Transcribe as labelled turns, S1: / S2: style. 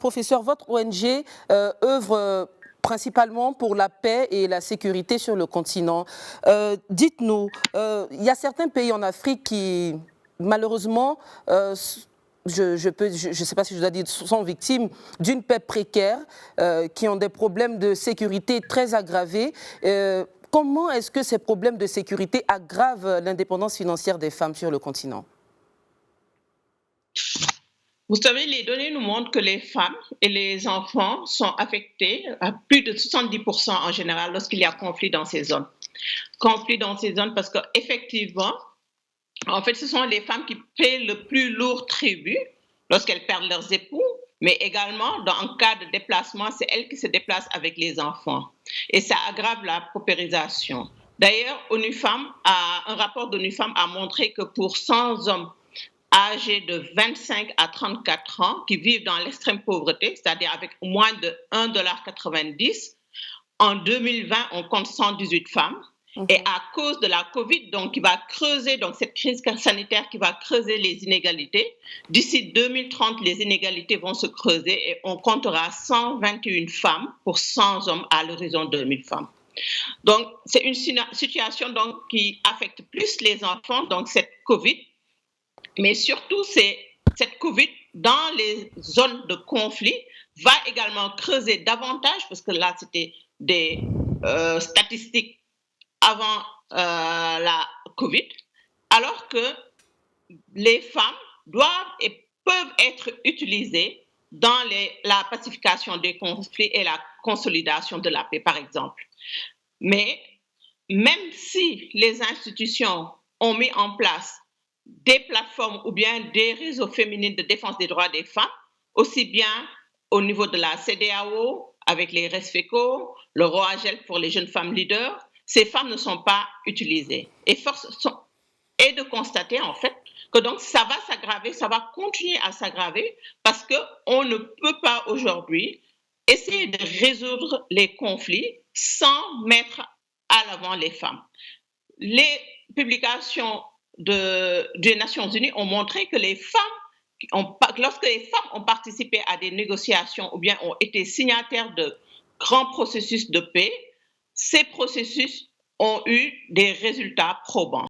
S1: professeur, votre ONG œuvre principalement pour la paix et la sécurité sur le continent. Dites-nous, il y a certains pays en Afrique qui, malheureusement, je ne sais pas si je dois dire, sont victimes d'une paix précaire, qui ont des problèmes de sécurité très aggravés. Comment est-ce que ces problèmes de sécurité aggravent l'indépendance financière des femmes sur le continent?
S2: Vous savez, les données nous montrent que les femmes et les enfants sont affectés à plus de 70% en général lorsqu'il y a conflit dans ces zones. Conflit dans ces zones parce qu'effectivement, en fait, ce sont les femmes qui paient le plus lourd tribut lorsqu'elles perdent leurs époux, mais également, en cas de déplacement, c'est elles qui se déplacent avec les enfants. Et ça aggrave la paupérisation. D'ailleurs, un rapport d'ONU Femmes a montré que pour 100 hommes âgés de 25 à 34 ans qui vivent dans l'extrême pauvreté, c'est-à-dire avec moins de 1,90 $, en 2020, on compte 118 femmes. Et à cause de la COVID, donc, qui va creuser, donc cette crise sanitaire qui va creuser les inégalités, d'ici 2030, les inégalités vont se creuser et on comptera 121 femmes pour 100 hommes à l'horizon 2000 femmes. Donc, c'est une situation donc, qui affecte plus les enfants, donc cette COVID, mais surtout, cette COVID dans les zones de conflit va également creuser davantage, parce que là, c'était des statistiques avant la COVID, alors que les femmes doivent et peuvent être utilisées dans la pacification des conflits et la consolidation de la paix, par exemple. Mais même si les institutions ont mis en place des plateformes ou bien des réseaux féminins de défense des droits des femmes, aussi bien au niveau de la CEDEAO, avec les RESFECO, le ROAGEL pour les jeunes femmes leaders, ces femmes ne sont pas utilisées. Et force est de constater, en fait, que donc ça va s'aggraver, ça va continuer à s'aggraver parce qu'on ne peut pas aujourd'hui essayer de résoudre les conflits sans mettre à l'avant les femmes. Les publications des Nations Unies ont montré que lorsque les femmes ont participé à des négociations ou bien ont été signataires de grands processus de paix, ces processus ont eu des résultats probants.